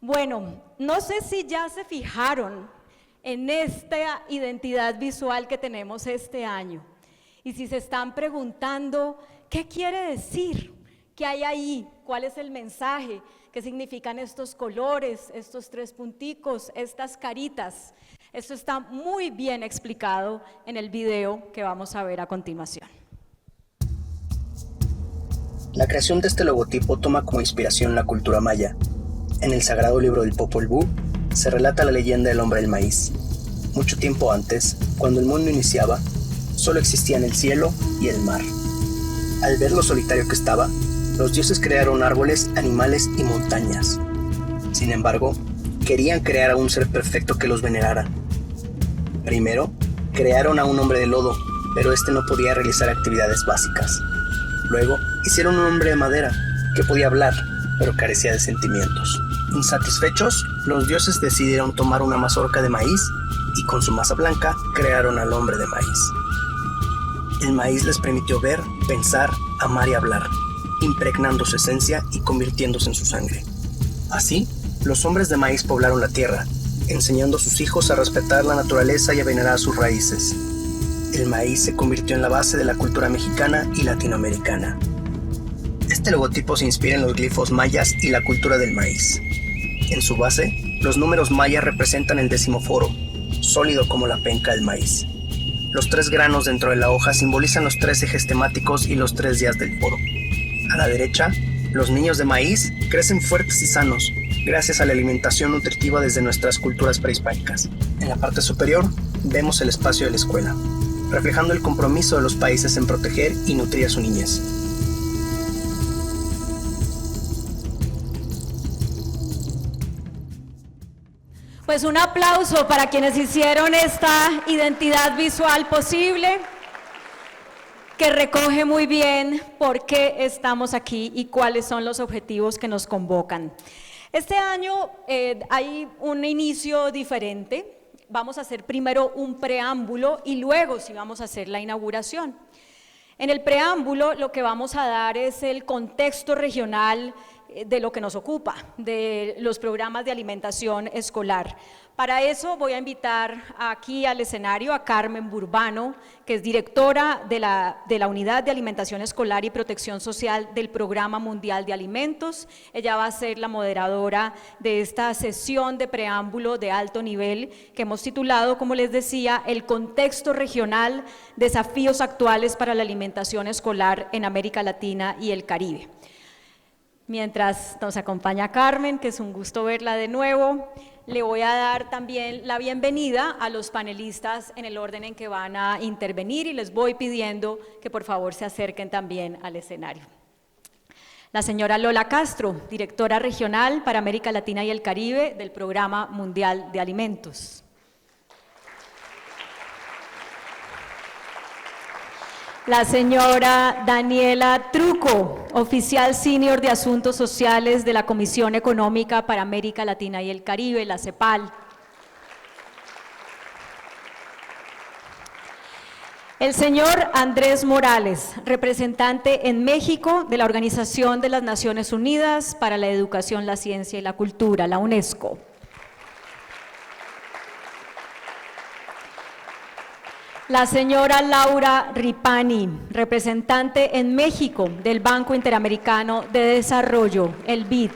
Bueno, no sé si ya se fijaron en esta identidad visual que tenemos este año y si se están preguntando qué quiere decir, qué hay ahí, cuál es el mensaje, qué significan estos colores, estos tres punticos, estas caritas. Esto está muy bien explicado en el video que vamos a ver a continuación. La creación de este logotipo toma como inspiración la cultura maya. En el sagrado libro del Popol Vuh se relata la leyenda del hombre del maíz. Mucho tiempo antes, cuando el mundo iniciaba, solo existían el cielo y el mar. Al ver lo solitario que estaba, los dioses crearon árboles, animales y montañas. Sin embargo, querían crear a un ser perfecto que los venerara. Primero, crearon a un hombre de lodo, pero este no podía realizar actividades básicas. Luego, hicieron un hombre de madera, que podía hablar, pero carecía de sentimientos. Insatisfechos, los dioses decidieron tomar una mazorca de maíz y con su masa blanca crearon al hombre de maíz. El maíz les permitió ver, pensar, amar y hablar, impregnando su esencia y convirtiéndose en su sangre. Así, los hombres de maíz poblaron la tierra, enseñando a sus hijos a respetar la naturaleza y a venerar sus raíces. El maíz se convirtió en la base de la cultura mexicana y latinoamericana. Este logotipo se inspira en los glifos mayas y la cultura del maíz. En su base, los números mayas representan el decimoforo, sólido como la penca del maíz. Los 3 granos dentro de la hoja simbolizan los 3 ejes temáticos y los 3 días del foro. A la derecha, los niños de maíz crecen fuertes y sanos, gracias a la alimentación nutritiva desde nuestras culturas prehispánicas. En la parte superior, vemos el espacio de la escuela, reflejando el compromiso de los países en proteger y nutrir a su niñez. Pues un aplauso para quienes hicieron esta identidad visual posible, que recoge muy bien por qué estamos aquí y cuáles son los objetivos que nos convocan. Este año hay un inicio diferente. Vamos a hacer primero un preámbulo y luego sí vamos a hacer la inauguración. En el preámbulo lo que vamos a dar es el contexto regional de lo que nos ocupa, de los programas de alimentación escolar. Para eso voy a invitar aquí al escenario a Carmen Burbano, que es directora de la Unidad de Alimentación Escolar y Protección Social del Programa Mundial de Alimentos. Ella va a ser la moderadora de esta sesión de preámbulo de alto nivel que hemos titulado, como les decía, el contexto regional, desafíos actuales para la alimentación escolar en América Latina y el Caribe. Mientras nos acompaña Carmen, que es un gusto verla de nuevo, le voy a dar también la bienvenida a los panelistas en el orden en que van a intervenir y les voy pidiendo que por favor se acerquen también al escenario. La señora Lola Castro, directora regional para América Latina y el Caribe del Programa Mundial de Alimentos. La señora Daniela Truco, oficial senior de Asuntos Sociales de la Comisión Económica para América Latina y el Caribe, la CEPAL. El señor Andrés Morales, representante en México de la Organización de las Naciones Unidas para la Educación, la Ciencia y la Cultura, la UNESCO. La señora Laura Ripani, representante en México del Banco Interamericano de Desarrollo, el BID.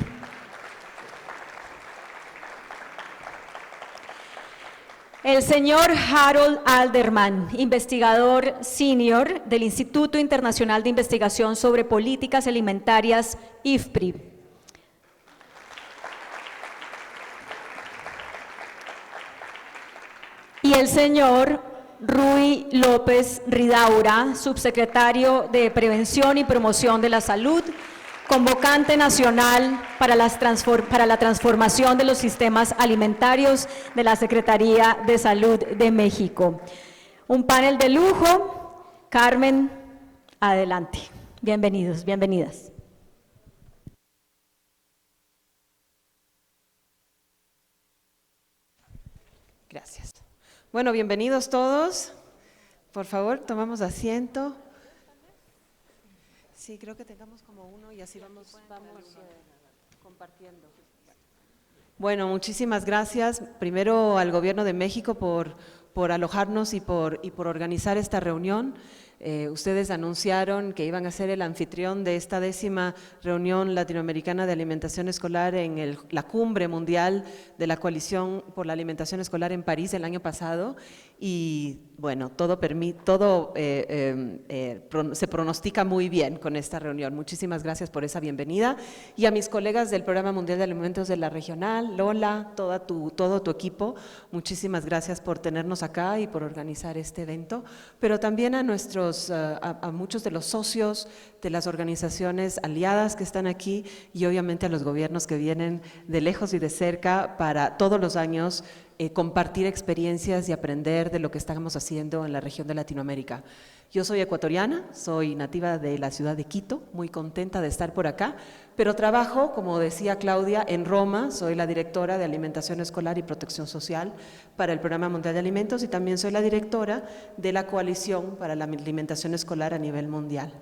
El señor Harold Alderman, investigador senior del Instituto Internacional de Investigación sobre Políticas Alimentarias, IFPRI. Y el señor Rui López Ridaura, subsecretario de Prevención y Promoción de la Salud, convocante nacional para la transformación de los sistemas alimentarios de la Secretaría de Salud de México. Un panel de lujo. Carmen, adelante. Bienvenidos, bienvenidas. Gracias. Bueno, bienvenidos todos. Por favor, tomamos asiento. Sí, creo que tengamos como uno y así vamos compartiendo. Bueno, muchísimas gracias. Primero al Gobierno de México por alojarnos y por organizar esta reunión. Ustedes anunciaron que iban a ser el anfitrión de esta 10ª reunión latinoamericana de alimentación escolar en la cumbre mundial de la Coalición por la Alimentación Escolar en París el año pasado. Y bueno, todo se pronostica muy bien con esta reunión. Muchísimas gracias por esa bienvenida. Y a mis colegas del Programa Mundial de Alimentos de la Regional, Lola, todo tu equipo, muchísimas gracias por tenernos acá y por organizar este evento. Pero también a muchos de los socios de las organizaciones aliadas que están aquí y obviamente a los gobiernos que vienen de lejos y de cerca para todos los años compartir experiencias y aprender de lo que estamos haciendo en la región de Latinoamérica. Yo soy ecuatoriana, soy nativa de la ciudad de Quito, muy contenta de estar por acá, pero trabajo, como decía Claudia, en Roma, soy la directora de Alimentación Escolar y Protección Social para el Programa Mundial de Alimentos y también soy la directora de la Coalición para la Alimentación Escolar a nivel mundial.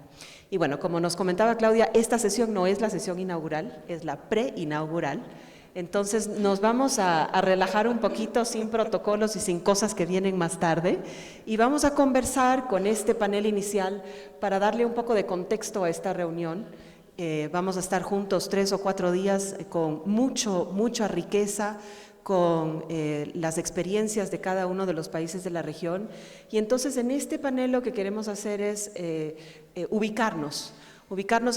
Y bueno, como nos comentaba Claudia, esta sesión no es la sesión inaugural, es la pre-inaugural. Entonces nos vamos a relajar un poquito sin protocolos y sin cosas que vienen más tarde y vamos a conversar con este panel inicial para darle un poco de contexto a esta reunión. Vamos a estar juntos 3 o 4 días con mucha riqueza, con las experiencias de cada uno de los países de la región. Y entonces en este panel lo que queremos hacer es ubicarnos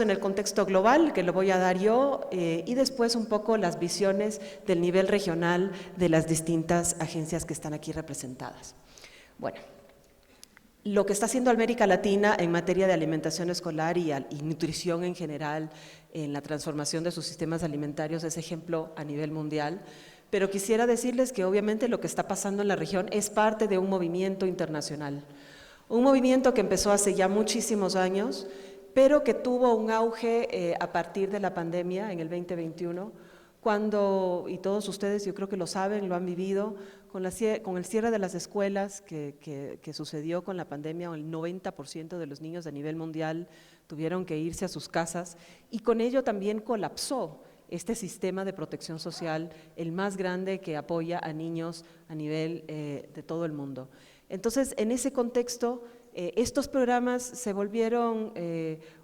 en el contexto global, que lo voy a dar yo, y después un poco las visiones del nivel regional de las distintas agencias que están aquí representadas. Bueno, lo que está haciendo América Latina en materia de alimentación escolar y nutrición en general, en la transformación de sus sistemas alimentarios, es ejemplo a nivel mundial. Pero quisiera decirles que obviamente lo que está pasando en la región es parte de un movimiento internacional. Un movimiento que empezó hace ya muchísimos años, pero que tuvo un auge a partir de la pandemia en el 2021, cuando, y todos ustedes yo creo que lo saben, lo han vivido, con el cierre de las escuelas que sucedió con la pandemia, el 90% de los niños a nivel mundial tuvieron que irse a sus casas y con ello también colapsó este sistema de protección social, el más grande que apoya a niños a nivel de todo el mundo. Entonces, en ese contexto, estos programas se volvieron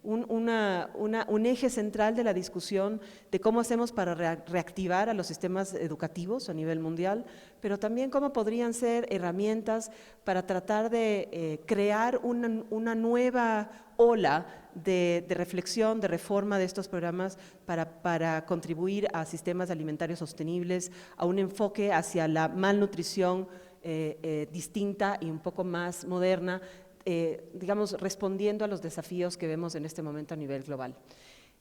un eje central de la discusión de cómo hacemos para reactivar a los sistemas educativos a nivel mundial, pero también cómo podrían ser herramientas para tratar de crear una nueva ola de reflexión, de reforma de estos programas para contribuir a sistemas alimentarios sostenibles, a un enfoque hacia la malnutrición distinta y un poco más moderna, digamos, respondiendo a los desafíos que vemos en este momento a nivel global.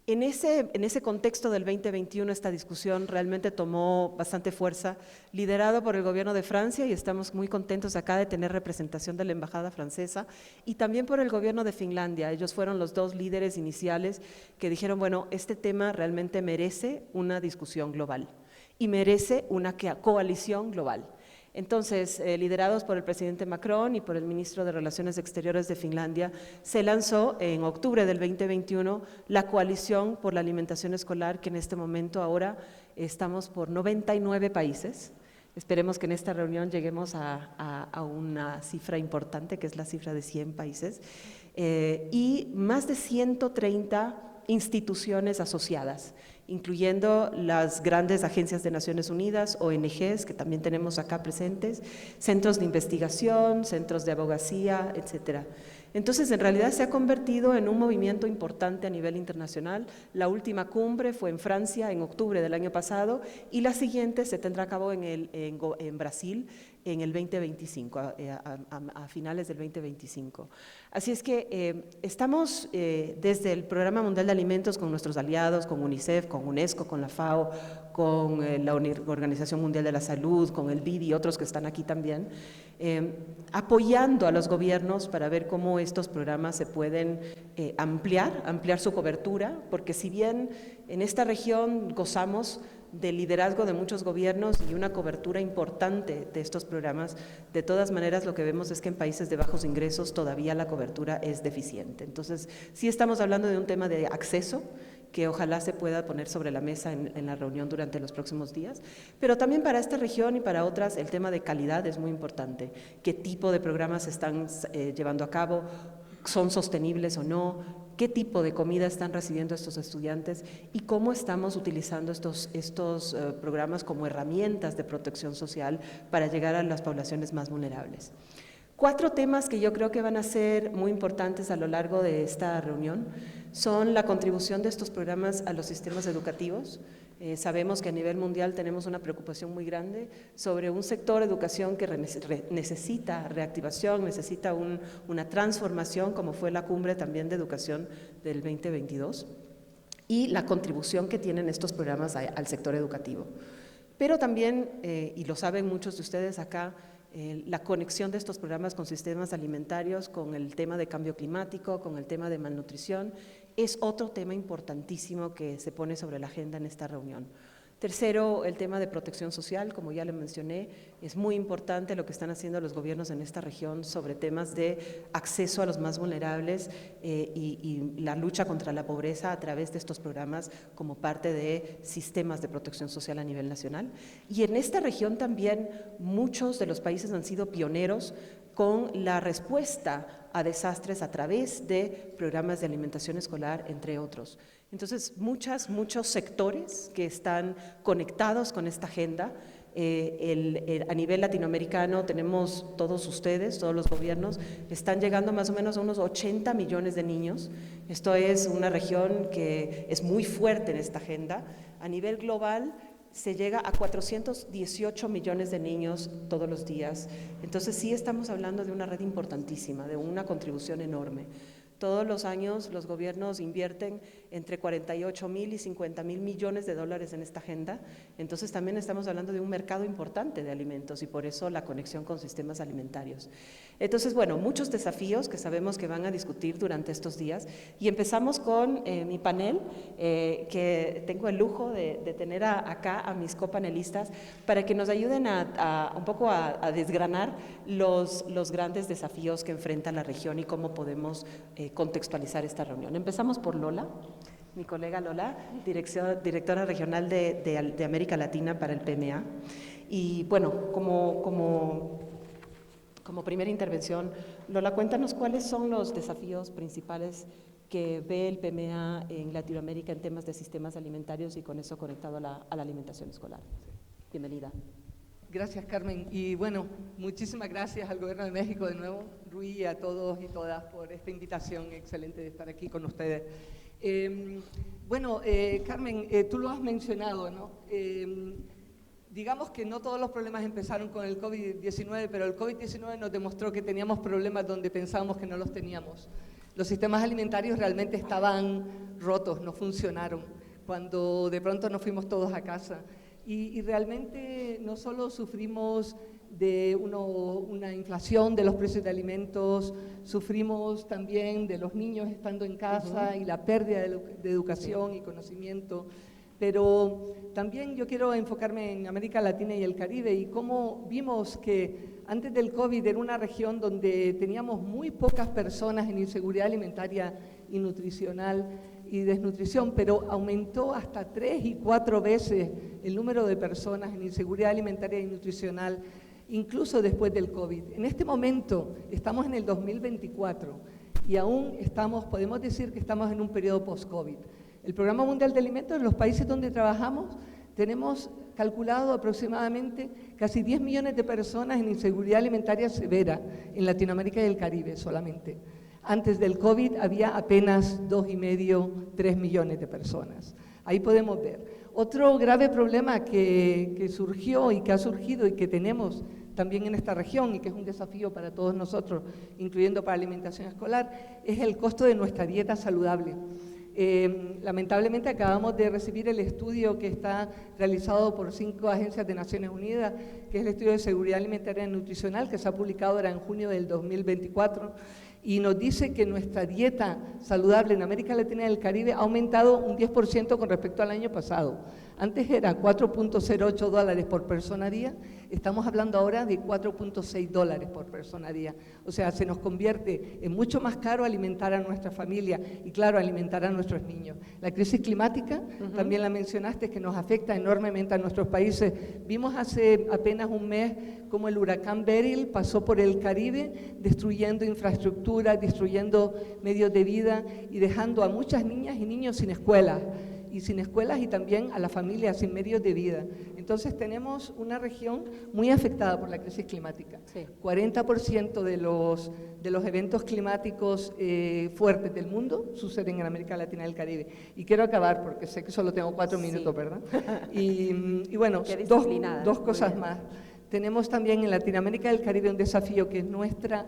En ese contexto del 2021, esta discusión realmente tomó bastante fuerza, liderado por el gobierno de Francia, y estamos muy contentos acá de tener representación de la embajada francesa, y también por el gobierno de Finlandia. Ellos fueron los 2 líderes iniciales que dijeron, bueno, este tema realmente merece una discusión global y merece una coalición global. Entonces, liderados por el presidente Macron y por el ministro de Relaciones Exteriores de Finlandia, se lanzó en octubre del 2021 la Coalición por la Alimentación Escolar, que en este momento ahora estamos por 99 países. Esperemos que en esta reunión lleguemos a una cifra importante, que es la cifra de 100 países, y más de 130 instituciones asociadas, incluyendo las grandes agencias de Naciones Unidas, ONGs, que también tenemos acá presentes, centros de investigación, centros de abogacía, etcétera. Entonces, en realidad se ha convertido en un movimiento importante a nivel internacional. La última cumbre fue en Francia en octubre del año pasado y la siguiente se tendrá a cabo en Brasil en el 2025, a finales del 2025. Así es que estamos desde el Programa Mundial de Alimentos con nuestros aliados, con UNICEF, con UNESCO, con la FAO, con la Organización Mundial de la Salud, con el BID y otros que están aquí también, apoyando a los gobiernos para ver cómo estos programas se pueden ampliar su cobertura, porque si bien en esta región gozamos del liderazgo de muchos gobiernos y una cobertura importante de estos programas, de todas maneras lo que vemos es que en países de bajos ingresos todavía la cobertura es deficiente. Entonces, sí estamos hablando de un tema de acceso que ojalá se pueda poner sobre la mesa en la reunión durante los próximos días. Pero también para esta región y para otras, el tema de calidad es muy importante. ¿Qué tipo de programas se están llevando a cabo? ¿Son sostenibles o no? ¿Qué tipo de comida están recibiendo estos estudiantes? ¿Y cómo estamos utilizando estos programas como herramientas de protección social para llegar a las poblaciones más vulnerables? 4 temas que yo creo que van a ser muy importantes a lo largo de esta reunión son la contribución de estos programas a los sistemas educativos. Sabemos que a nivel mundial tenemos una preocupación muy grande sobre un sector de educación que necesita reactivación, necesita una transformación, como fue la cumbre también de educación del 2022, y la contribución que tienen estos programas al sector educativo. Pero también, y lo saben muchos de ustedes acá, la conexión de estos programas con sistemas alimentarios, con el tema de cambio climático, con el tema de malnutrición, es otro tema importantísimo que se pone sobre la agenda en esta reunión. Tercero, el tema de protección social, como ya le mencioné, es muy importante lo que están haciendo los gobiernos en esta región sobre temas de acceso a los más vulnerables y la lucha contra la pobreza a través de estos programas como parte de sistemas de protección social a nivel nacional. Y en esta región también muchos de los países han sido pioneros con la respuesta a desastres a través de programas de alimentación escolar, entre otros. Entonces, muchos sectores que están conectados con esta agenda. A nivel latinoamericano tenemos todos ustedes, todos los gobiernos, están llegando más o menos a unos 80 millones de niños. Esto es una región que es muy fuerte en esta agenda. A nivel global se llega a 418 millones de niños todos los días. Entonces sí estamos hablando de una red importantísima, de una contribución enorme. Todos los años los gobiernos invierten entre 48.000 y 50.000 millones de dólares en esta agenda, entonces también estamos hablando de un mercado importante de alimentos y por eso la conexión con sistemas alimentarios. Entonces, bueno, muchos desafíos que sabemos que van a discutir durante estos días y empezamos con mi panel, que tengo el lujo de tener acá a mis copanelistas para que nos ayuden un poco a desgranar los grandes desafíos que enfrenta la región y cómo podemos contextualizar esta reunión. Empezamos por Lola, mi colega Lola, directora regional de América Latina para el PMA. Y bueno, como primera intervención, Lola, cuéntanos cuáles son los desafíos principales que ve el PMA en Latinoamérica en temas de sistemas alimentarios y con eso conectado a la alimentación escolar. Bienvenida. Gracias, Carmen. Y bueno, muchísimas gracias al Gobierno de México de nuevo, Rui, y a todos y todas por esta invitación excelente de estar aquí con ustedes. Carmen, tú lo has mencionado, ¿no? Digamos que no todos los problemas empezaron con el COVID-19, pero el COVID-19 nos demostró que teníamos problemas donde pensábamos que no los teníamos. Los sistemas alimentarios realmente estaban rotos, no funcionaron, cuando de pronto nos fuimos todos a casa. Y realmente no solo sufrimos de una inflación de los precios de alimentos, sufrimos también de los niños estando en casa y la pérdida de educación y conocimiento, pero también yo quiero enfocarme en América Latina y el Caribe y cómo vimos que antes del COVID era una región donde teníamos muy pocas personas en inseguridad alimentaria y nutricional y desnutrición, pero aumentó hasta 3 y 4 veces el número de personas en inseguridad alimentaria y nutricional, incluso después del COVID. En este momento estamos en el 2024 y aún podemos decir que estamos en un periodo post-COVID. El Programa Mundial de Alimentos, en los países donde trabajamos, tenemos calculado aproximadamente casi 10 millones de personas en inseguridad alimentaria severa en Latinoamérica y el Caribe solamente. Antes del COVID había apenas 2,5, 3 millones de personas. Ahí podemos ver. Otro grave problema que surgió y que ha surgido y que tenemos también en esta región y que es un desafío para todos nosotros, incluyendo para la alimentación escolar, es el costo de nuestra dieta saludable. Lamentablemente acabamos de recibir el estudio que está realizado por 5 agencias de Naciones Unidas, que es el estudio de seguridad alimentaria y nutricional, que se ha publicado ahora en junio del 2024, y nos dice que nuestra dieta saludable en América Latina y el Caribe ha aumentado un 10% con respecto al año pasado. Antes era $4.08 por persona día estamos hablando ahora de $4.6 por persona día. O sea, se nos convierte en mucho más caro alimentar a nuestra familia y, claro, alimentar a nuestros niños. La crisis climática, también la mencionaste, que nos afecta enormemente a nuestros países. Vimos hace apenas un mes cómo el huracán Beryl pasó por el Caribe, destruyendo infraestructura, destruyendo medios de vida y dejando a muchas niñas y niños sin escuelas y también a la familia sin medios de vida. Entonces tenemos una región muy afectada por la crisis climática. Sí. 40% de los eventos climáticos fuertes del mundo suceden en América Latina y el Caribe. Y quiero acabar porque sé que solo tengo 4 minutos, ¿verdad? Y bueno, dos cosas más. Tenemos también en Latinoamérica y el Caribe un desafío que es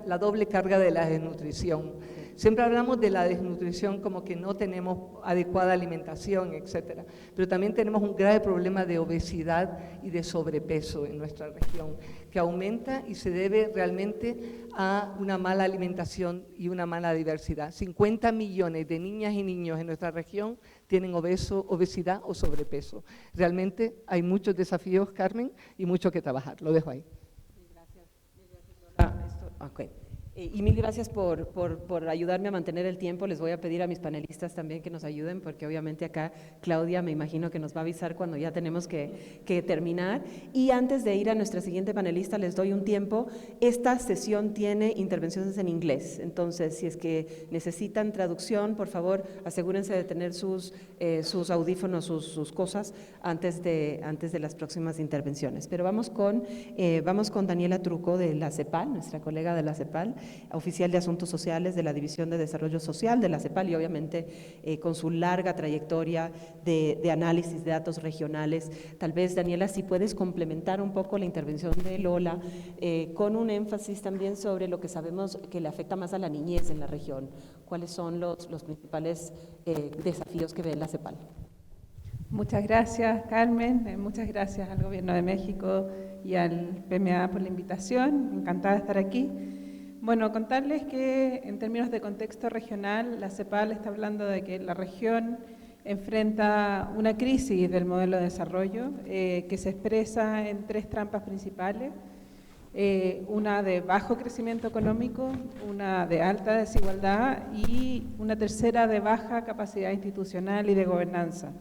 la doble carga de la desnutrición. Siempre hablamos de la desnutrición como que no tenemos adecuada alimentación, etcétera. Pero también tenemos un grave problema de obesidad y de sobrepeso en nuestra región, que aumenta y se debe realmente a una mala alimentación y una mala diversidad. 50 millones de niñas y niños en nuestra región tienen obesidad o sobrepeso. Realmente hay muchos desafíos, Carmen, y mucho que trabajar. Lo dejo ahí. Gracias. Okay. Y mil gracias por ayudarme a mantener el tiempo. Les voy a pedir a mis panelistas también que nos ayuden, porque obviamente acá Claudia me imagino que nos va a avisar cuando ya tenemos que terminar. Y antes de ir a nuestra siguiente panelista, les doy un tiempo. Esta sesión tiene intervenciones en inglés, entonces si es que necesitan traducción, por favor, asegúrense de tener sus audífonos, sus cosas antes de las próximas intervenciones. Pero vamos con Daniela Truco de la CEPAL, nuestra colega de la CEPAL, oficial de Asuntos Sociales de la División de Desarrollo Social de la CEPAL y obviamente con su larga trayectoria de análisis de datos regionales. Tal vez, Daniela, si puedes complementar un poco la intervención de Lola con un énfasis también sobre lo que sabemos que le afecta más a la niñez en la región. ¿Cuáles son los principales desafíos que ve la CEPAL? Muchas gracias, Carmen. Muchas gracias al Gobierno de México y al PMA por la invitación. Encantada de estar aquí. Bueno, contarles que en términos de contexto regional, la CEPAL está hablando de que la región enfrenta una crisis del modelo de desarrollo que se expresa en 3 trampas principales. Una de bajo crecimiento económico, una de alta desigualdad y una tercera de baja capacidad institucional y de gobernanza.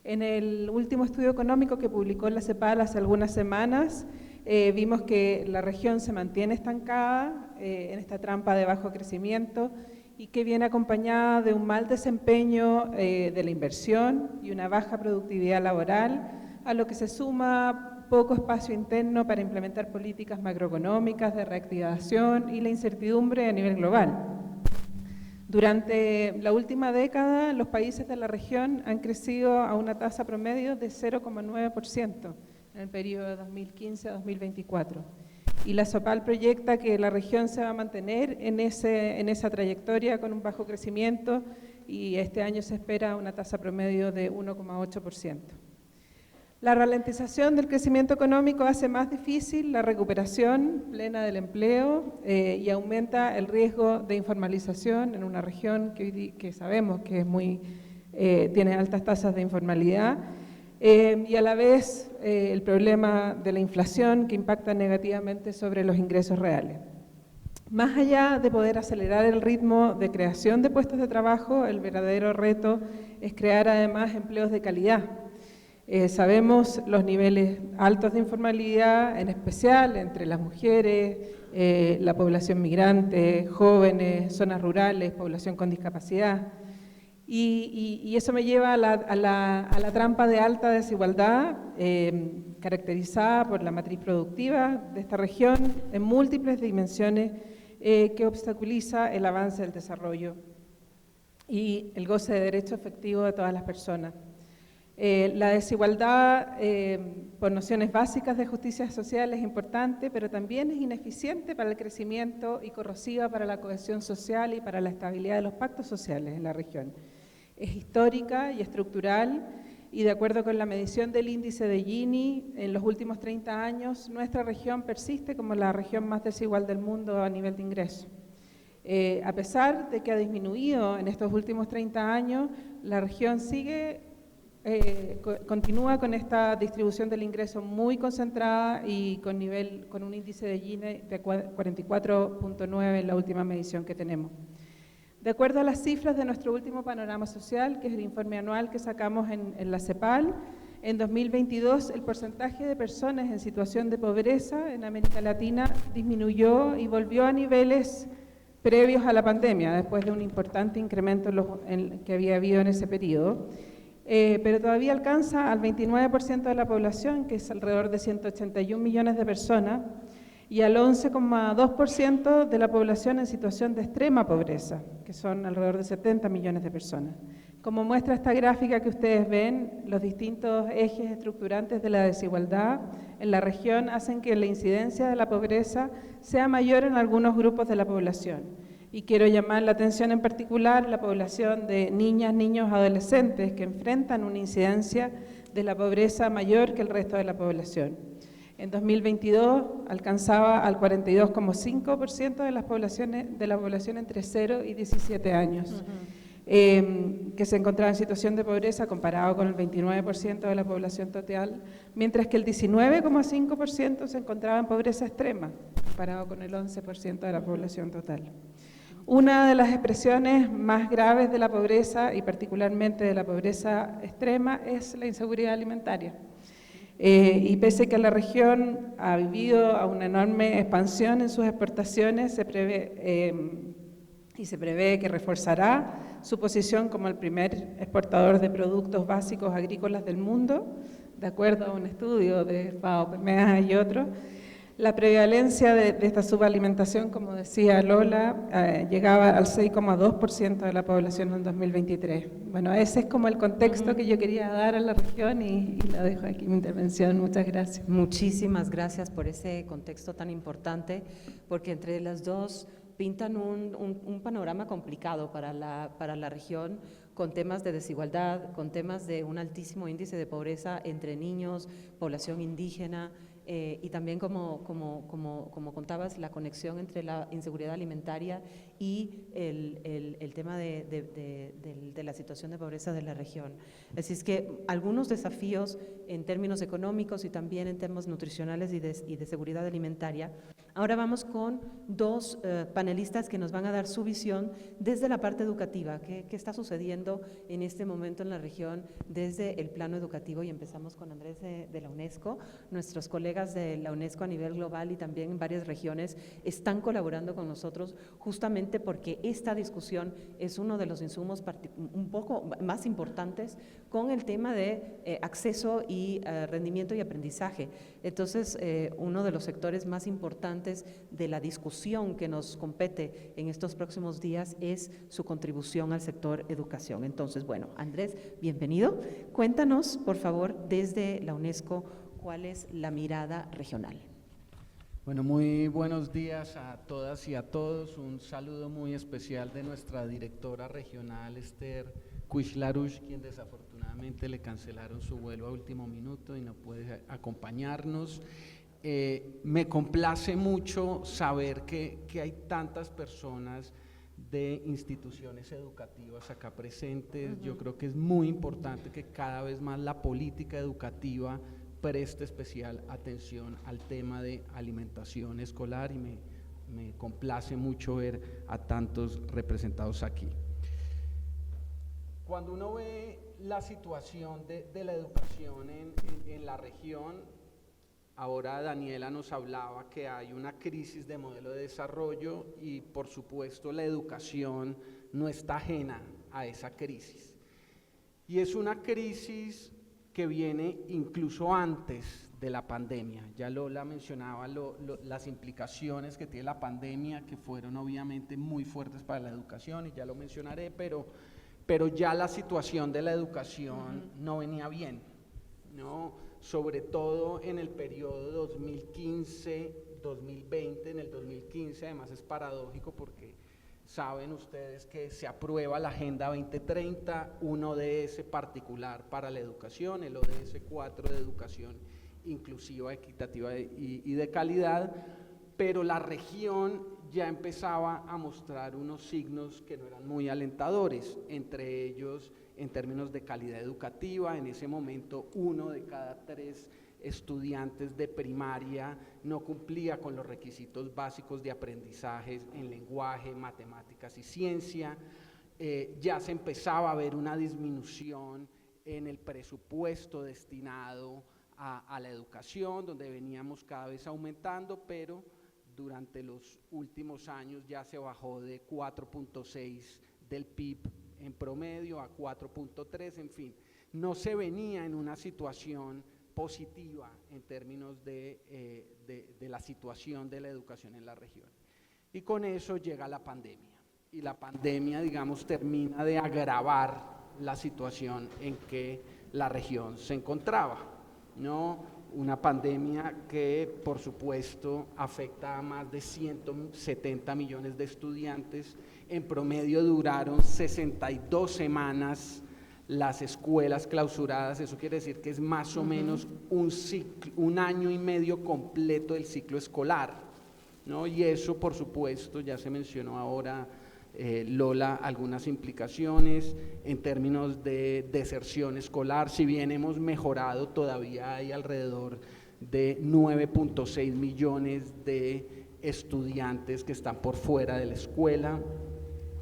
En el último estudio económico que publicó la CEPAL hace algunas semanas, vimos que la región se mantiene estancada en esta trampa de bajo crecimiento y que viene acompañada de un mal desempeño de la inversión y una baja productividad laboral, a lo que se suma poco espacio interno para implementar políticas macroeconómicas de reactivación y la incertidumbre a nivel global. Durante la última década, los países de la región han crecido a una tasa promedio de 0,9% en el periodo 2015 a 2024. Y la CEPAL proyecta que la región se va a mantener en esa trayectoria con un bajo crecimiento y este año se espera una tasa promedio de 1,8%. La ralentización del crecimiento económico hace más difícil la recuperación plena del empleo y aumenta el riesgo de informalización en una región que sabemos que tiene altas tasas de informalidad. Y a la vez el problema de la inflación que impacta negativamente sobre los ingresos reales. Más allá de poder acelerar el ritmo de creación de puestos de trabajo, el verdadero reto es crear además empleos de calidad. Sabemos los niveles altos de informalidad, en especial entre las mujeres, la población migrante, jóvenes, zonas rurales, población con discapacidad. Y eso me lleva a la trampa de alta desigualdad, caracterizada por la matriz productiva de esta región en múltiples dimensiones que obstaculiza el avance del desarrollo y el goce de derecho efectivo de todas las personas. La desigualdad por nociones básicas de justicia social es importante, pero también es ineficiente para el crecimiento y corrosiva para la cohesión social y para la estabilidad de los pactos sociales en la región. Es histórica y estructural y de acuerdo con la medición del índice de Gini, en los últimos 30 años nuestra región persiste como la región más desigual del mundo a nivel de ingreso. A pesar de que ha disminuido en estos últimos 30 años, la región sigue continúa con esta distribución del ingreso muy concentrada y con un índice de Gini de 44.9 en la última medición que tenemos. De acuerdo a las cifras de nuestro último panorama social, que es el informe anual que sacamos en la CEPAL, en 2022 el porcentaje de personas en situación de pobreza en América Latina disminuyó y volvió a niveles previos a la pandemia, después de un importante incremento que había habido en ese periodo. Pero todavía alcanza al 29% de la población, que es alrededor de 181 millones de personas, y al 11,2% de la población en situación de extrema pobreza, que son alrededor de 70 millones de personas. Como muestra esta gráfica que ustedes ven, los distintos ejes estructurantes de la desigualdad en la región hacen que la incidencia de la pobreza sea mayor en algunos grupos de la población. Y quiero llamar la atención en particular a la población de niñas, niños, adolescentes que enfrentan una incidencia de la pobreza mayor que el resto de la población. En 2022 alcanzaba al 42,5% de la población entre 0 y 17 años, que se encontraba en situación de pobreza comparado con el 29% de la población total, mientras que el 19,5% se encontraba en pobreza extrema, comparado con el 11% de la población total. Una de las expresiones más graves de la pobreza, y particularmente de la pobreza extrema, es la inseguridad alimentaria. Y pese a que la región ha vivido a una enorme expansión en sus exportaciones, se prevé que reforzará su posición como el primer exportador de productos básicos agrícolas del mundo, de acuerdo a un estudio de FAO, PMEA y otros. La prevalencia de esta subalimentación, como decía Lola, llegaba al 6,2% de la población en 2023. Bueno, ese es como el contexto que yo quería dar a la región y lo dejo aquí mi intervención. Muchas gracias. Muchísimas gracias por ese contexto tan importante, porque entre las dos pintan un panorama complicado para la región, con temas de desigualdad, con temas de un altísimo índice de pobreza entre niños, población indígena, y también como contabas, la conexión entre la inseguridad alimentaria y el tema de la situación de pobreza de la región. Así es que algunos desafíos en términos económicos y también en temas nutricionales y de seguridad alimentaria. Ahora vamos con dos panelistas que nos van a dar su visión desde la parte educativa, qué está sucediendo en este momento en la región desde el plano educativo, y empezamos con Andrés de la UNESCO. Nuestros colegas de la UNESCO a nivel global y también en varias regiones están colaborando con nosotros justamente porque esta discusión es uno de los insumos un poco más importantes con el tema de acceso y rendimiento y aprendizaje. Entonces, uno de los sectores más importantes de la discusión que nos compete en estos próximos días es su contribución al sector educación. Entonces, bueno, Andrés, bienvenido. Cuéntanos, por favor, desde la UNESCO, ¿cuál es la mirada regional? Bueno, muy buenos días a todas y a todos. Un saludo muy especial de nuestra directora regional, Esther Cuixlarush, quien desafortunadamente le cancelaron su vuelo a último minuto y no puede acompañarnos. Me complace mucho saber que hay tantas personas de instituciones educativas acá presentes. Yo creo que es muy importante que cada vez más la política educativa preste especial atención al tema de alimentación escolar, y me complace mucho ver a tantos representados aquí. Cuando uno ve la situación de la educación en la región, ahora Daniela nos hablaba que hay una crisis de modelo de desarrollo y por supuesto la educación no está ajena a esa crisis. Y es una crisis que viene incluso antes de la pandemia. Ya Lola mencionaba las implicaciones que tiene la pandemia, que fueron obviamente muy fuertes para la educación, y ya lo mencionaré, pero ya la situación de la educación no venía bien, ¿no? Sobre todo en el periodo 2015-2020. En el 2015 además es paradójico porque saben ustedes que se aprueba la Agenda 2030, un ODS particular para la educación, el ODS 4 de educación inclusiva, equitativa y de calidad, pero la región ya empezaba a mostrar unos signos que no eran muy alentadores, entre ellos en términos de calidad educativa. En ese momento 1 de cada 3 estudiantes de primaria no cumplía con los requisitos básicos de aprendizaje en lenguaje, matemáticas y ciencia. Ya se empezaba a ver una disminución en el presupuesto destinado a la educación, donde veníamos cada vez aumentando, pero durante los últimos años ya se bajó de 4.6 del PIB en promedio a 4.3, en fin, no se venía en una situación positiva en términos de la situación de la educación en la región. Y con eso llega la pandemia, y la pandemia, digamos, termina de agravar la situación en que la región se encontraba, ¿no? Una pandemia que, por supuesto, afecta a más de 170 millones de estudiantes. En promedio duraron 62 semanas las escuelas clausuradas. Eso quiere decir que es más o menos un año y medio completo del ciclo escolar, ¿no? Y eso, por supuesto, ya se mencionó ahora, Lola, algunas implicaciones en términos de deserción escolar. Si bien hemos mejorado, todavía hay alrededor de 9.6 millones de estudiantes que están por fuera de la escuela.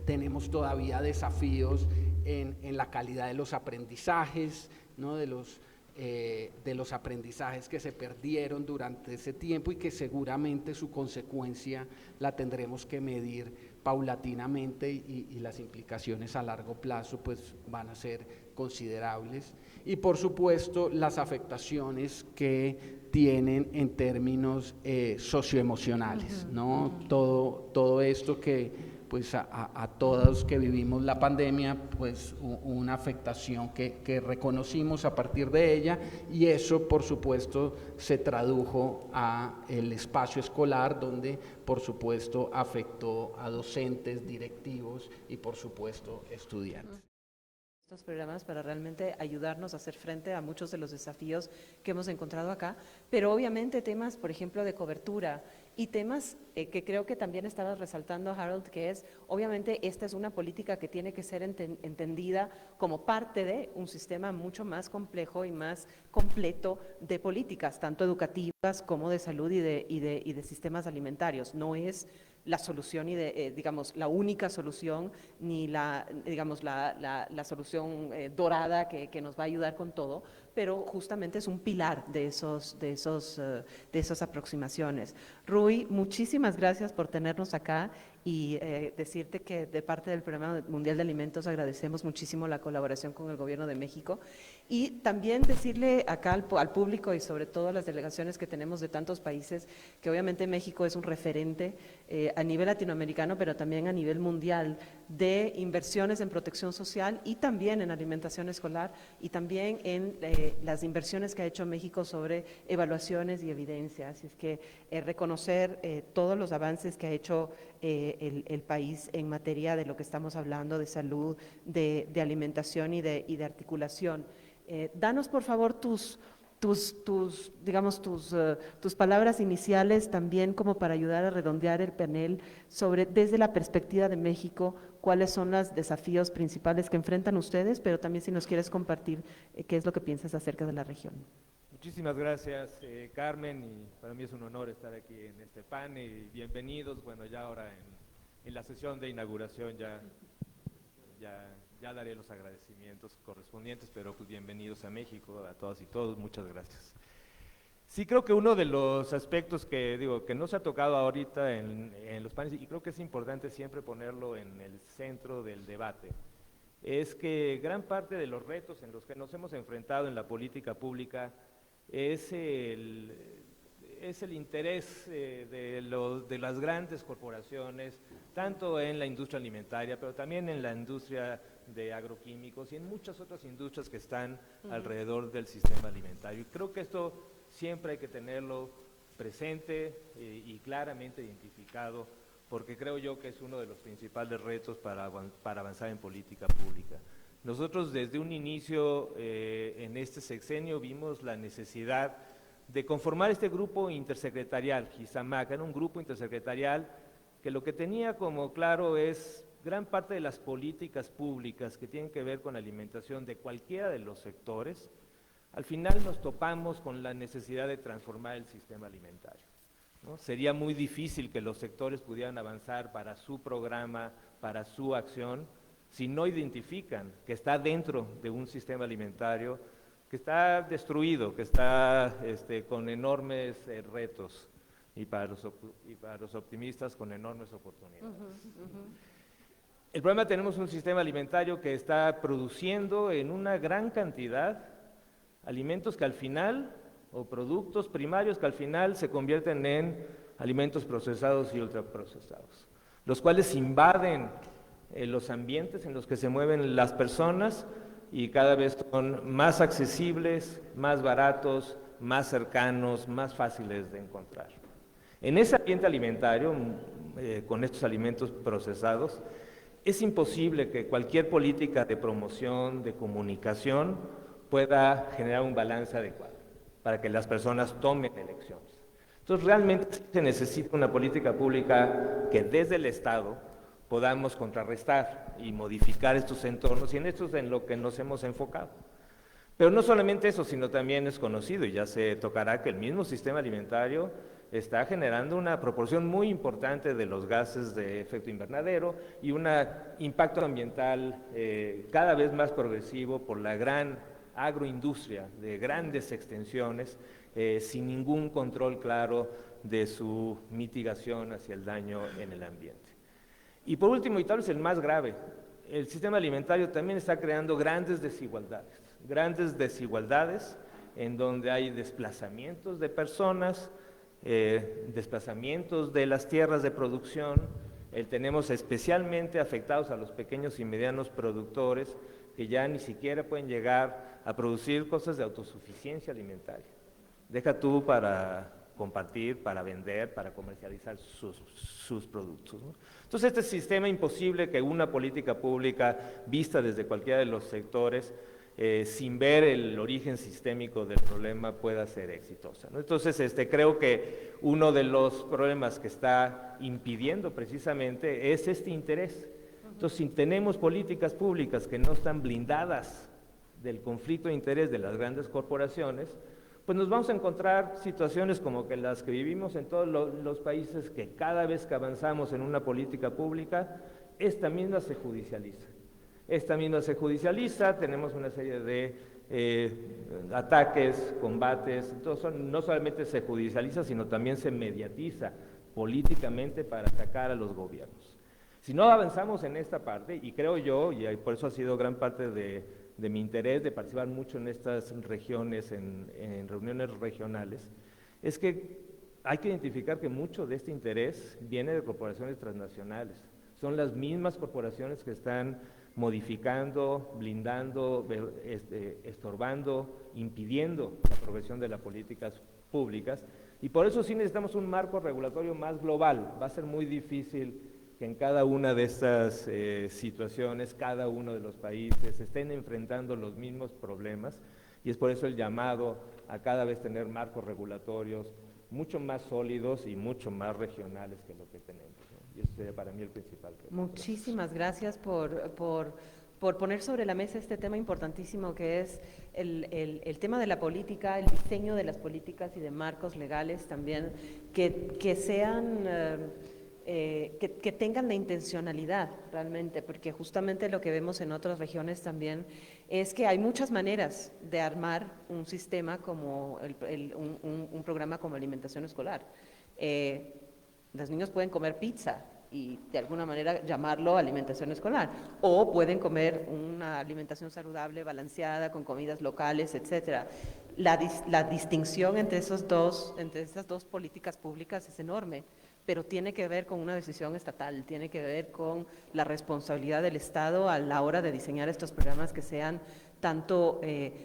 Tenemos todavía desafíos en la calidad de los aprendizajes, ¿no? de los aprendizajes que se perdieron durante ese tiempo, y que seguramente su consecuencia la tendremos que medir paulatinamente, y las implicaciones a largo plazo pues van a ser considerables. Y por supuesto las afectaciones que tienen en términos socioemocionales, ¿no? Todo esto que pues a todos que vivimos la pandemia, pues una afectación que reconocimos a partir de ella, y eso por supuesto se tradujo a el espacio escolar, donde por supuesto afectó a docentes, directivos y por supuesto estudiantes. Estos programas para realmente ayudarnos a hacer frente a muchos de los desafíos que hemos encontrado acá, pero obviamente temas, por ejemplo, de cobertura y temas que creo que también estabas resaltando, Harold, que es, obviamente, esta es una política que tiene que ser entendida como parte de un sistema mucho más complejo y más completo de políticas, tanto educativas como de salud y de sistemas alimentarios. No es la solución y digamos, la única solución, ni la solución dorada que nos va a ayudar con todo, pero justamente es un pilar de esas aproximaciones. Rui, muchísimas gracias por tenernos acá, y decirte que de parte del Programa Mundial de Alimentos agradecemos muchísimo la colaboración con el Gobierno de México, y también decirle acá al público y sobre todo a las delegaciones que tenemos de tantos países, que obviamente México es un referente a nivel latinoamericano, pero también a nivel mundial, de inversiones en protección social y también en alimentación escolar, y también en las inversiones que ha hecho México sobre evaluaciones y evidencia. Así es que reconocer todos los avances que ha hecho el país en materia de lo que estamos hablando, de salud, de alimentación y de articulación. Danos por favor tus palabras iniciales también, como para ayudar a redondear el panel, sobre, desde la perspectiva de México, cuáles son los desafíos principales que enfrentan ustedes, pero también si nos quieres compartir qué es lo que piensas acerca de la región. Muchísimas gracias, Carmen, y para mí es un honor estar aquí en este panel, y bienvenidos. Bueno, ya ahora en la sesión de inauguración ya daré los agradecimientos correspondientes, pero pues bienvenidos a México, a todas y todos, muchas gracias. Sí, creo que uno de los aspectos que no se ha tocado ahorita en los paneles, y creo que es importante siempre ponerlo en el centro del debate, es que gran parte de los retos en los que nos hemos enfrentado en la política pública es el interés de las grandes corporaciones, tanto en la industria alimentaria, pero también en la industria de agroquímicos y en muchas otras industrias que están alrededor del sistema alimentario. Y creo que esto siempre hay que tenerlo presente y claramente identificado, porque creo yo que es uno de los principales retos para avanzar en política pública. Nosotros desde un inicio en este sexenio vimos la necesidad de conformar este grupo intersecretarial, GISAMAC. Era un grupo intersecretarial que lo que tenía como claro es gran parte de las políticas públicas que tienen que ver con alimentación de cualquiera de los sectores. Al final nos topamos con la necesidad de transformar el sistema alimentario, ¿no? Sería muy difícil que los sectores pudieran avanzar para su programa, para su acción, si no identifican que está dentro de un sistema alimentario que está destruido, que está con enormes retos y para los optimistas con enormes oportunidades. El problema, tenemos un sistema alimentario que está produciendo en una gran cantidad alimentos que al final, o productos primarios que al final se convierten en alimentos procesados y ultraprocesados, los cuales invaden los ambientes en los que se mueven las personas y cada vez son más accesibles, más baratos, más cercanos, más fáciles de encontrar. En ese ambiente alimentario, con estos alimentos procesados, es imposible que cualquier política de promoción, de comunicación, pueda generar un balance adecuado para que las personas tomen elecciones. Entonces, realmente se necesita una política pública que desde el Estado podamos contrarrestar y modificar estos entornos, y en esto es en lo que nos hemos enfocado. Pero no solamente eso, sino también es conocido, y ya se tocará, que el mismo sistema alimentario está generando una proporción muy importante de los gases de efecto invernadero y un impacto ambiental cada vez más progresivo por la gran agroindustria de grandes extensiones, sin ningún control claro de su mitigación hacia el daño en el ambiente. Y por último, y tal vez el más grave, el sistema alimentario también está creando grandes desigualdades en donde hay desplazamientos de personas, desplazamientos de las tierras de producción. Tenemos especialmente afectados a los pequeños y medianos productores que ya ni siquiera pueden llegar a producir cosas de autosuficiencia alimentaria. Deja tú para compartir, para vender, para comercializar sus productos, ¿no? Entonces, este sistema, imposible que una política pública vista desde cualquiera de los sectores, sin ver el origen sistémico del problema, pueda ser exitosa, ¿no? Entonces, creo que uno de los problemas que está impidiendo precisamente es este interés. Entonces, si tenemos políticas públicas que no están blindadas del conflicto de interés de las grandes corporaciones, pues nos vamos a encontrar situaciones como que las que vivimos en todos los países, que cada vez que avanzamos en una política pública, esta misma se judicializa, tenemos una serie de ataques, combates. Entonces, no solamente se judicializa, sino también se mediatiza políticamente para atacar a los gobiernos. Si no avanzamos en esta parte, y creo yo, y por eso ha sido gran parte de mi interés de participar mucho en estas regiones, en reuniones regionales, es que hay que identificar que mucho de este interés viene de corporaciones transnacionales. Son las mismas corporaciones que están modificando, blindando, estorbando, impidiendo la progresión de las políticas públicas, y por eso sí necesitamos un marco regulatorio más global. Va a ser muy difícil que en cada una de estas situaciones, cada uno de los países estén enfrentando los mismos problemas, y es por eso el llamado a cada vez tener marcos regulatorios mucho más sólidos y mucho más regionales que lo que tenemos, ¿no? Y ese sería para mí el principal problema. Muchísimas gracias por poner sobre la mesa este tema importantísimo que es el tema de la política, el diseño de las políticas y de marcos legales también, que sean... que tengan la intencionalidad realmente, porque justamente lo que vemos en otras regiones también es que hay muchas maneras de armar un sistema como un programa como alimentación escolar. Los niños pueden comer pizza y de alguna manera llamarlo alimentación escolar, o pueden comer una alimentación saludable, balanceada, con comidas locales, etcétera. La distinción entre esas dos políticas públicas es enorme, pero tiene que ver con una decisión estatal, tiene que ver con la responsabilidad del Estado a la hora de diseñar estos programas que sean tanto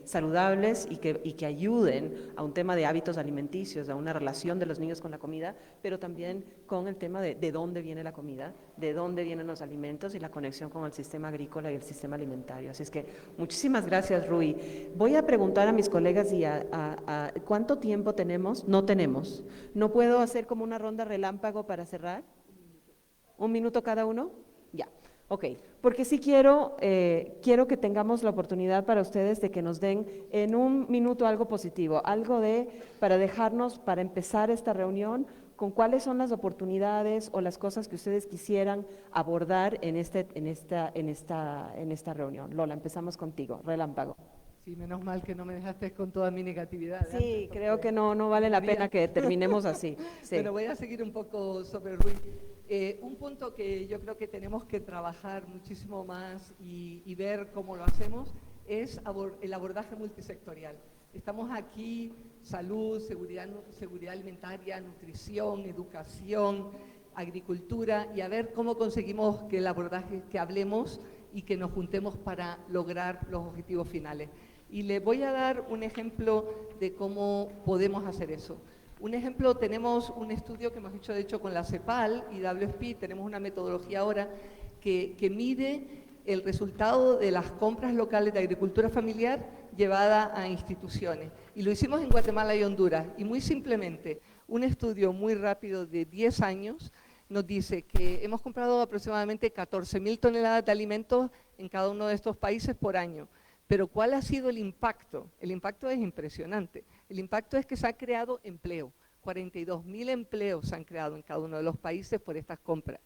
saludables y que ayuden a un tema de hábitos alimenticios, a una relación de los niños con la comida, pero también con el tema de dónde viene la comida, de dónde vienen los alimentos y la conexión con el sistema agrícola y el sistema alimentario. Así es que muchísimas gracias, Rui. Voy a preguntar a mis colegas y ¿cuánto tiempo tenemos? No tenemos. ¿No puedo hacer como una ronda relámpago para cerrar? ¿Un minuto cada uno? Ya. Ok, porque sí quiero que tengamos la oportunidad para ustedes de que nos den en un minuto algo positivo, algo para dejarnos, para empezar esta reunión, con cuáles son las oportunidades o las cosas que ustedes quisieran abordar en esta reunión. Lola, empezamos contigo, relámpago. Sí, menos mal que no me dejaste con toda mi negatividad. Sí, creo que no vale la pena que terminemos así. Sí. Pero voy a seguir un poco sobre Rui. Un punto que yo creo que tenemos que trabajar muchísimo más y ver cómo lo hacemos es el abordaje multisectorial. Estamos aquí, salud, seguridad alimentaria, nutrición, educación, agricultura, y a ver cómo conseguimos que el abordaje, que hablemos y que nos juntemos para lograr los objetivos finales. Y les voy a dar un ejemplo de cómo podemos hacer eso. Un ejemplo, tenemos un estudio que hemos hecho de hecho con la CEPAL y WSP, tenemos una metodología ahora que mide el resultado de las compras locales de agricultura familiar llevada a instituciones. Y lo hicimos en Guatemala y Honduras. Y muy simplemente, un estudio muy rápido de 10 años nos dice que hemos comprado aproximadamente 14.000 toneladas de alimentos en cada uno de estos países por año. Pero ¿cuál ha sido el impacto? El impacto es impresionante. El impacto es que se ha creado empleo. 42.000 empleos se han creado en cada uno de los países por estas compras.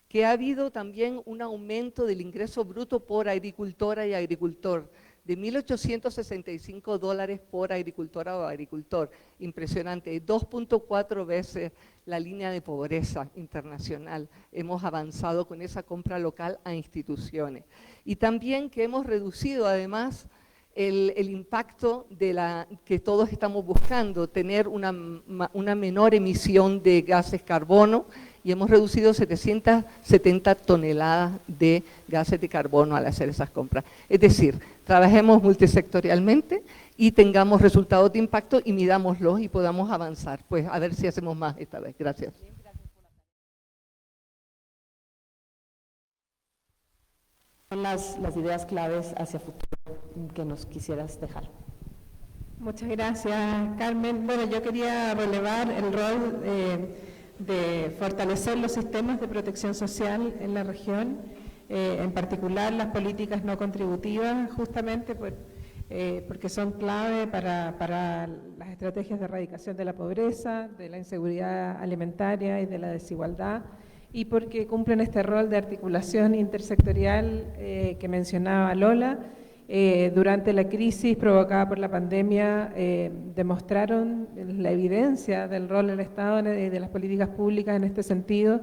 Que ha habido también un aumento del ingreso bruto por agricultora y agricultor de $1.865 por agricultora o agricultor. Impresionante, 2.4 veces la línea de pobreza internacional. Hemos avanzado con esa compra local a instituciones. Y también que hemos reducido además el impacto que todos estamos buscando, tener una menor emisión de gases carbono, y hemos reducido 770 toneladas de gases de carbono al hacer esas compras. Es decir, trabajemos multisectorialmente y tengamos resultados de impacto y midámoslos y podamos avanzar. Pues a ver si hacemos más esta vez. Gracias. Son las ideas claves hacia futuro que nos quisieras dejar. Muchas gracias, Carmen. Bueno, yo quería relevar el rol de fortalecer los sistemas de protección social en la región, en particular las políticas no contributivas, justamente porque son clave para las estrategias de erradicación de la pobreza, de la inseguridad alimentaria y de la desigualdad, y porque cumplen este rol de articulación intersectorial que mencionaba Lola. Durante la crisis provocada por la pandemia demostraron la evidencia del rol del Estado y de las políticas públicas en este sentido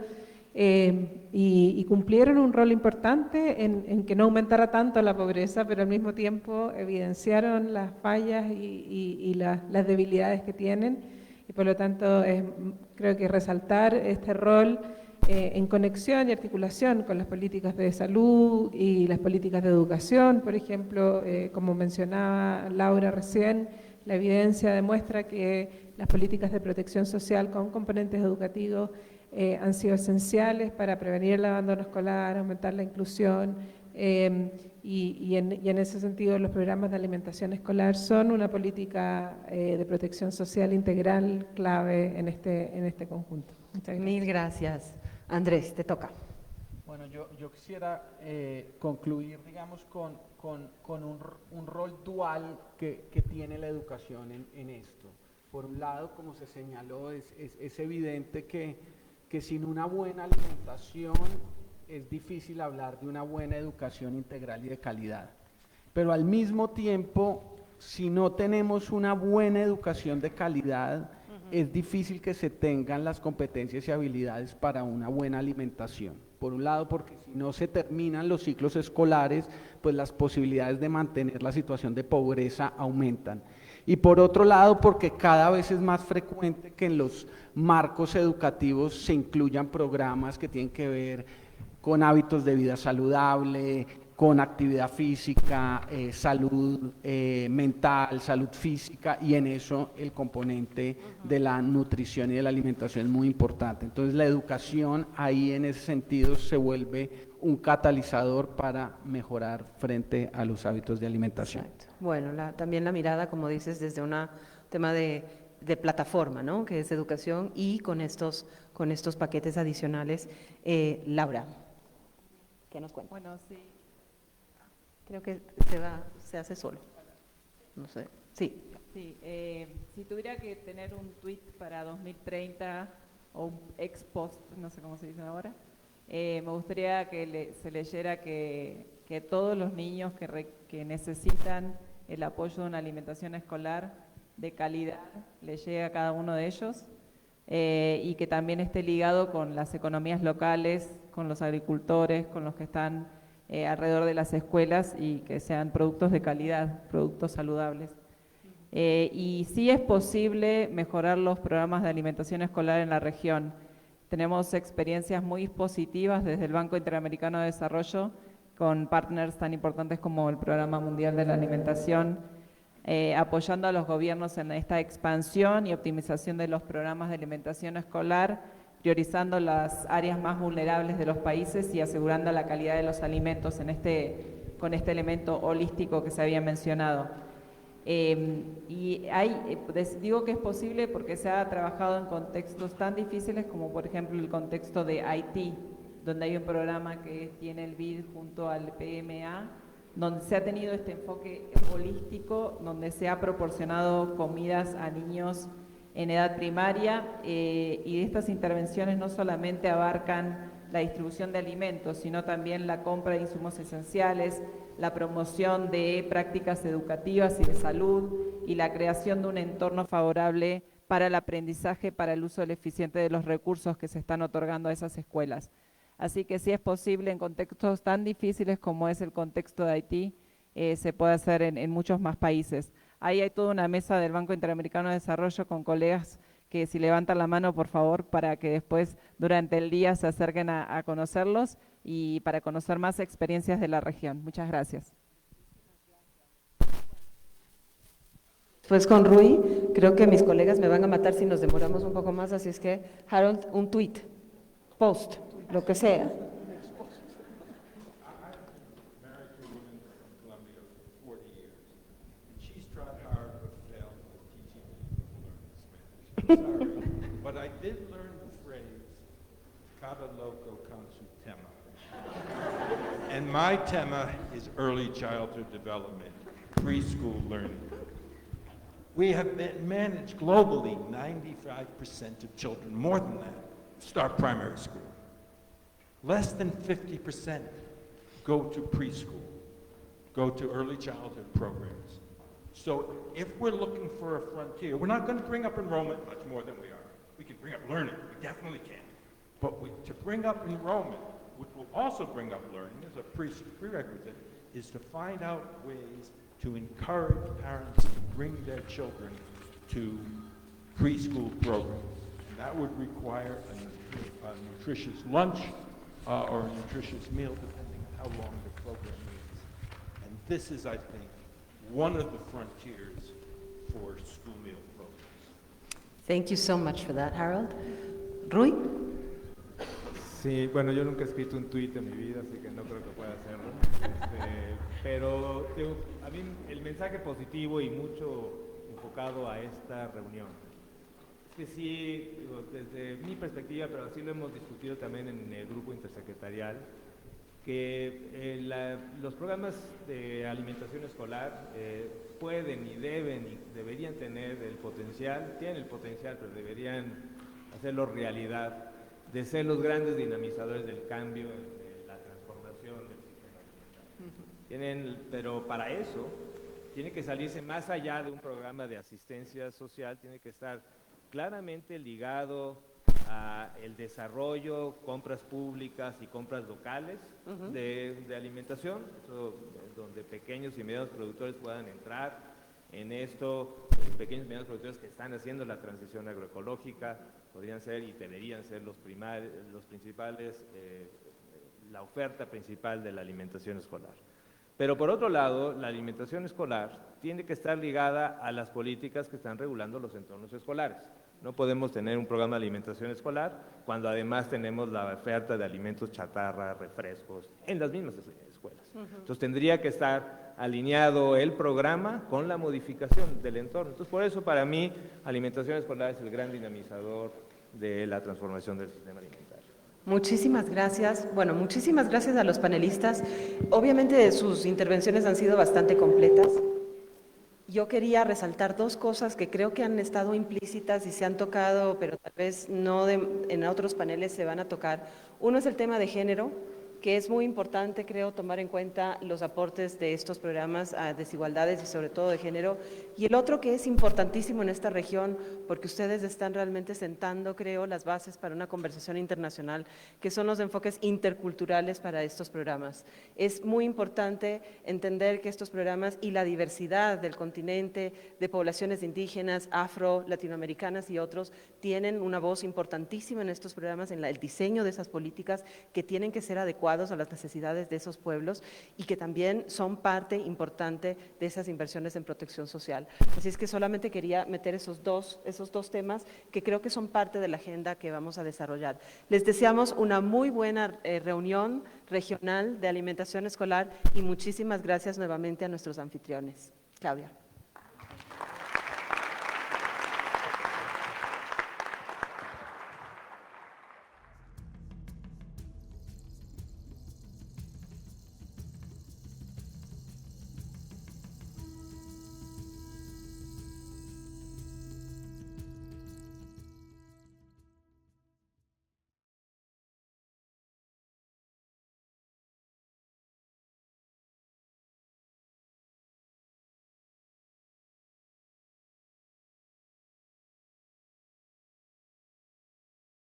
y cumplieron un rol importante en que no aumentara tanto la pobreza, pero al mismo tiempo evidenciaron las fallas y las debilidades que tienen, y por lo tanto creo que resaltar este rol en conexión y articulación con las políticas de salud y las políticas de educación, por ejemplo, como mencionaba Laura recién, la evidencia demuestra que las políticas de protección social con componentes educativos han sido esenciales para prevenir el abandono escolar, aumentar la inclusión y en ese sentido los programas de alimentación escolar son una política de protección social integral clave en este conjunto. Muchas gracias. Mil gracias. Andrés, te toca. Bueno, yo quisiera concluir, digamos, con un rol dual que tiene la educación en esto. Por un lado, como se señaló, es evidente que sin una buena alimentación es difícil hablar de una buena educación integral y de calidad. Pero al mismo tiempo, si no tenemos una buena educación de calidad, es difícil que se tengan las competencias y habilidades para una buena alimentación. Por un lado, porque si no se terminan los ciclos escolares, pues las posibilidades de mantener la situación de pobreza aumentan. Y por otro lado, porque cada vez es más frecuente que en los marcos educativos se incluyan programas que tienen que ver con hábitos de vida saludable, con actividad física, salud mental, salud física, y en eso el componente de la nutrición y de la alimentación es muy importante. Entonces la educación ahí en ese sentido se vuelve un catalizador para mejorar frente a los hábitos de alimentación. Exacto. Bueno, también la mirada, como dices, desde un tema de plataforma, ¿no? Que es educación, y con estos paquetes adicionales. Laura, ¿qué nos cuenta? Bueno, sí. Creo que se hace solo. No sé. Sí. Sí, si tuviera que tener un tweet para 2030 o un ex post, no sé cómo se dice ahora, me gustaría que se leyera que todos los niños que necesitan el apoyo de una alimentación escolar de calidad le llegue a cada uno de ellos, y que también esté ligado con las economías locales, con los agricultores, con los que están alrededor de las escuelas, y que sean productos de calidad, productos saludables. Y sí es posible mejorar los programas de alimentación escolar en la región. Tenemos experiencias muy positivas desde el Banco Interamericano de Desarrollo con partners tan importantes como el Programa Mundial de la Alimentación, apoyando a los gobiernos en esta expansión y optimización de los programas de alimentación escolar, priorizando las áreas más vulnerables de los países y asegurando la calidad de los alimentos con este elemento holístico que se había mencionado. Digo que es posible porque se ha trabajado en contextos tan difíciles como por ejemplo el contexto de Haití, donde hay un programa que tiene el BID junto al PMA, donde se ha tenido este enfoque holístico, donde se ha proporcionado comidas a niños en edad primaria, y estas intervenciones no solamente abarcan la distribución de alimentos, sino también la compra de insumos esenciales, la promoción de prácticas educativas y de salud, y la creación de un entorno favorable para el aprendizaje, para el uso eficiente de los recursos que se están otorgando a esas escuelas. Así que sí es posible en contextos tan difíciles como es el contexto de Haití, se puede hacer en muchos más países. Ahí hay toda una mesa del Banco Interamericano de Desarrollo con colegas que si levantan la mano, por favor, para que después durante el día se acerquen a conocerlos y para conocer más experiencias de la región. Muchas gracias. Pues con Rui, creo que mis colegas me van a matar si nos demoramos un poco más, así es que, Harold, un tweet, post, lo que sea. Sorry, but I did learn the phrase, cada loco con su tema. And my tema is early childhood development, preschool learning. We have managed globally 95% of children, more than that, start primary school. Less than 50% go to preschool, go to early childhood programs. So if we're looking for a frontier, we're not going to bring up enrollment much more than we are. We can bring up learning, we definitely can. But to bring up enrollment, which will also bring up learning as a prerequisite, is to find out ways to encourage parents to bring their children to preschool programs. And that would require a nutritious lunch or a nutritious meal, depending on how long the program is. And this is, I think, one of the frontiers for school meal programs. Thank you so much for that, Harold. Rui? Sí, bueno, yo nunca he escrito un tuit en mi vida, así que no creo que pueda hacerlo. Pero digo, a mí el mensaje positivo y mucho enfocado a esta reunión es que sí, digo, desde mi perspectiva, pero así lo hemos discutido también en el grupo intersecretarial, que los programas de alimentación escolar pueden y deben y deberían tener el potencial, tienen el potencial, pero deberían hacerlo realidad, de ser los grandes dinamizadores del cambio, de la transformación del sistema alimentario. Pero para eso tiene que salirse más allá de un programa de asistencia social, tiene que estar claramente ligado a el desarrollo, compras públicas y compras locales de alimentación, donde pequeños y medianos productores puedan entrar en esto, pequeños y medianos productores que están haciendo la transición agroecológica, podrían ser y deberían ser los principales la oferta principal de la alimentación escolar. Pero por otro lado, la alimentación escolar tiene que estar ligada a las políticas que están regulando los entornos escolares. No podemos tener un programa de alimentación escolar cuando además tenemos la oferta de alimentos chatarra, refrescos, en las mismas escuelas. Entonces tendría que estar alineado el programa con la modificación del entorno. Entonces por eso para mí alimentación escolar es el gran dinamizador de la transformación del sistema alimentario. Muchísimas gracias. Bueno, muchísimas gracias a los panelistas. Obviamente sus intervenciones han sido bastante completas. Yo quería resaltar dos cosas que creo que han estado implícitas y se han tocado, pero tal vez no en otros paneles se van a tocar. Uno es el tema de género, que es muy importante, creo, tomar en cuenta los aportes de estos programas a desigualdades y sobre todo de género. Y el otro que es importantísimo en esta región, porque ustedes están realmente sentando, creo, las bases para una conversación internacional, que son los enfoques interculturales para estos programas. Es muy importante entender que estos programas y la diversidad del continente, de poblaciones indígenas, afro, latinoamericanas y otros, tienen una voz importantísima en estos programas, en el diseño de esas políticas que tienen que ser adecuadas a las necesidades de esos pueblos y que también son parte importante de esas inversiones en protección social. Así es que solamente quería meter esos dos temas que creo que son parte de la agenda que vamos a desarrollar. Les deseamos una muy buena reunión regional de alimentación escolar y muchísimas gracias nuevamente a nuestros anfitriones. Claudia.